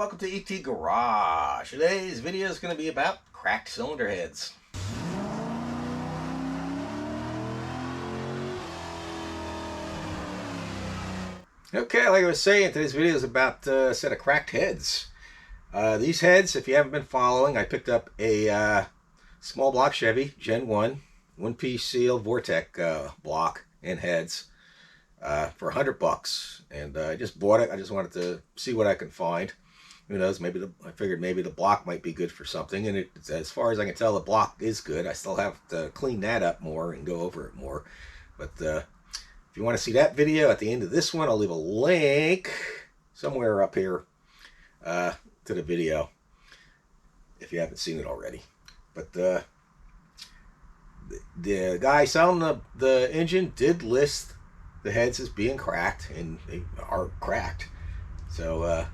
welcome to ET Garage. Today's video is going to be about cracked cylinder heads. Okay, like I was saying, today's video is about a set of cracked heads. These heads, if you haven't been following, I picked up a small block Chevy Gen 1 one-piece seal Vortec block and heads for $100, and I just bought it. I just wanted to see what I can find. Who knows? Maybe I figured maybe the block might be good for something. And as far as I can tell, the block is good. I still have to clean that up more and go over it more. But if you want to see that video at the end of this one, I'll leave a link somewhere up here to the video if you haven't seen it already. But the guy selling the engine did list the heads as being cracked, and they are cracked. So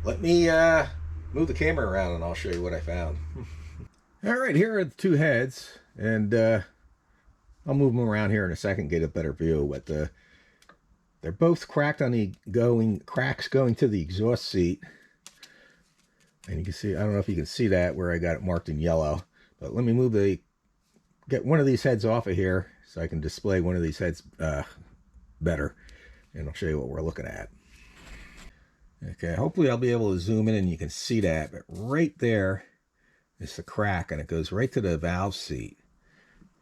let me move the camera around and I'll show you what I found. All right, here are the two heads, and I'll move them around here in a second, get a better view. But they're both cracked on the cracks going to the exhaust seat, and you can see, I don't know if you can see that where I got it marked in yellow. But let me get one of these heads off of here so I can display one of these heads better, and I'll show you what we're looking at. Okay, hopefully I'll be able to zoom in and you can see that, but right there is the crack, and it goes right to the valve seat.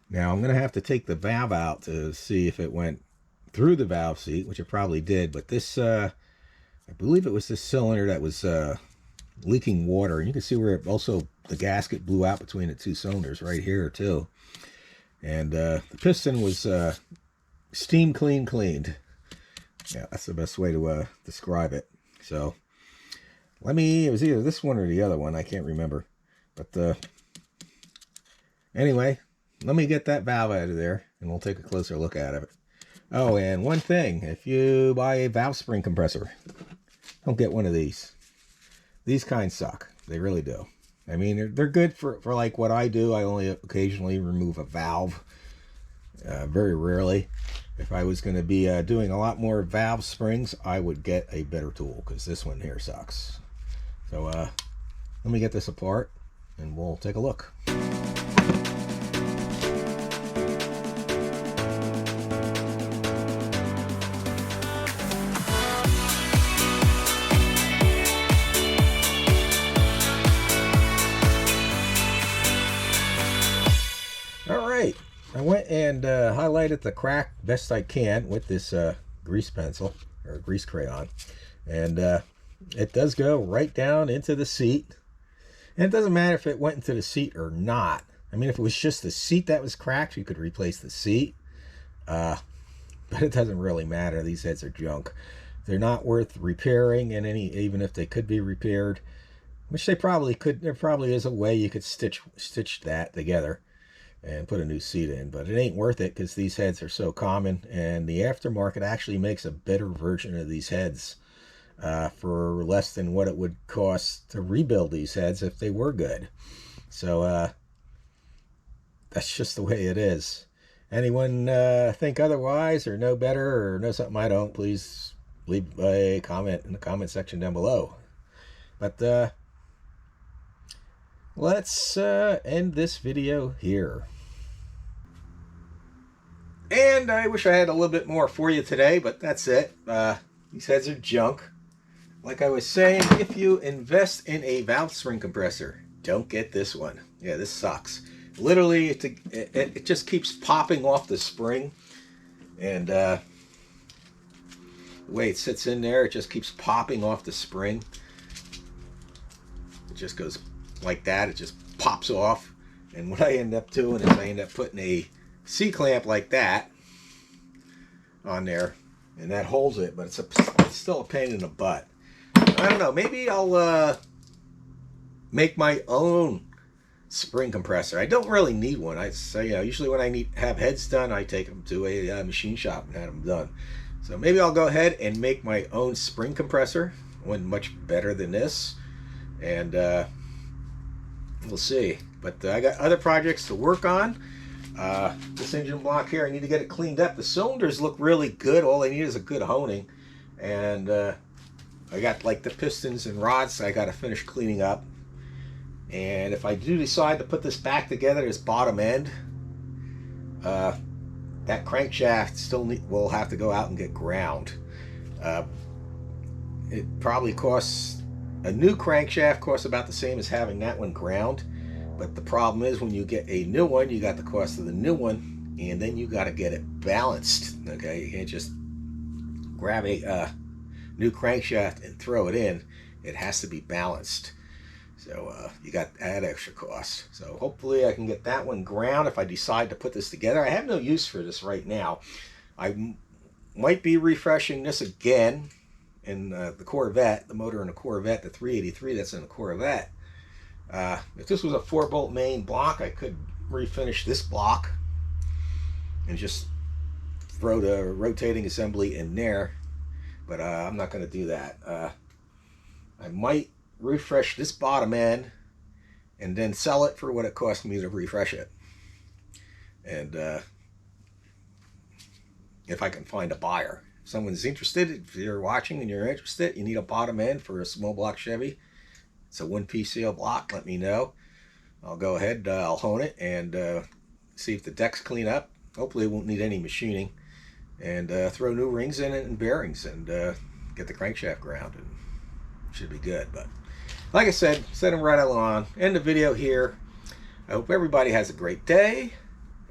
Now I'm going to have to take the valve out to see if it went through the valve seat, which it probably did, but this, I believe it was this cylinder that was leaking water, and you can see where it also, the gasket blew out between the two cylinders right here too. And the piston was steam cleaned. Yeah, that's the best way to describe it. So it was either this one or the other one, I can't remember. But anyway, let me get that valve out of there and we'll take a closer look at it. Oh, and one thing, if you buy a valve spring compressor, don't get one of these. These kinds suck. They really do. I mean, they're good for like what I do. I only occasionally remove a valve, very rarely. If I was going to be doing a lot more valve springs, I would get a better tool, because this one here sucks. So let me get this apart and we'll take a look. I went and highlighted the crack best I can with this grease pencil or grease crayon, and it does go right down into the seat. And it doesn't matter if it went into the seat or not. I mean, if it was just the seat that was cracked, you could replace the seat, but it doesn't really matter. These heads are junk. They're not worth repairing, and even if they could be repaired, which they probably could, there probably is a way you could stitch that together and put a new seat in, but it ain't worth it because these heads are so common, and the aftermarket actually makes a better version of these heads for less than what it would cost to rebuild these heads if they were good. So that's just the way it is. Anyone think otherwise or know better or know something I don't, please leave a comment in the comment section down below. But let's end this video here. And I wish I had a little bit more for you today, but that's it. These heads are junk. Like I was saying, if you invest in a valve spring compressor, don't get this one. Yeah, this sucks. Literally, it just keeps popping off the spring. And the way it sits in there, it just keeps popping off the spring. It just goes like that. It just pops off, and what I end up doing is I end up putting a C-clamp like that on there, and that holds it, but it's still a pain in the butt. I don't know, maybe I'll make my own spring compressor. I don't really need one. I say, usually when I have heads done, I take them to a machine shop and have them done. So maybe I'll go ahead and make my own spring compressor, one much better than this, and we'll see. But I got other projects to work on. This engine block here, I need to get it cleaned up. The cylinders look really good. All they need is a good honing. And I got like the pistons and rods I got to finish cleaning up. And if I do decide to put this back together, this bottom end, that crankshaft still will have to go out and get ground. It probably costs, a new crankshaft costs about the same as having that one ground. But the problem is when you get a new one, you got the cost of the new one, and then you got to get it balanced. Okay, you can't just grab a new crankshaft and throw it in. It has to be balanced. So you got that extra cost. So hopefully I can get that one ground if I decide to put this together. I have no use for this right now. I might be refreshing this again in the Corvette, the motor in the Corvette, the 383 that's in the Corvette. If this was a 4-bolt main block, I could refinish this block and just throw the rotating assembly in there. But I'm not going to do that. I might refresh this bottom end and then sell it for what it cost me to refresh it. And if I can find a buyer. If someone's interested, if you're watching and you're interested, you need a bottom end for a small block Chevy, it's a 1-piece seal block, let me know. I'll go ahead, I'll hone it and see if the deck's clean up. Hopefully it won't need any machining. And throw new rings in it and bearings and get the crankshaft ground, and should be good. But like I said, setting right along, end the video here. I hope everybody has a great day,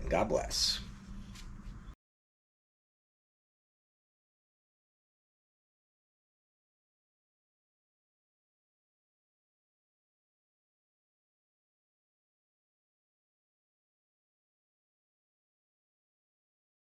and God bless.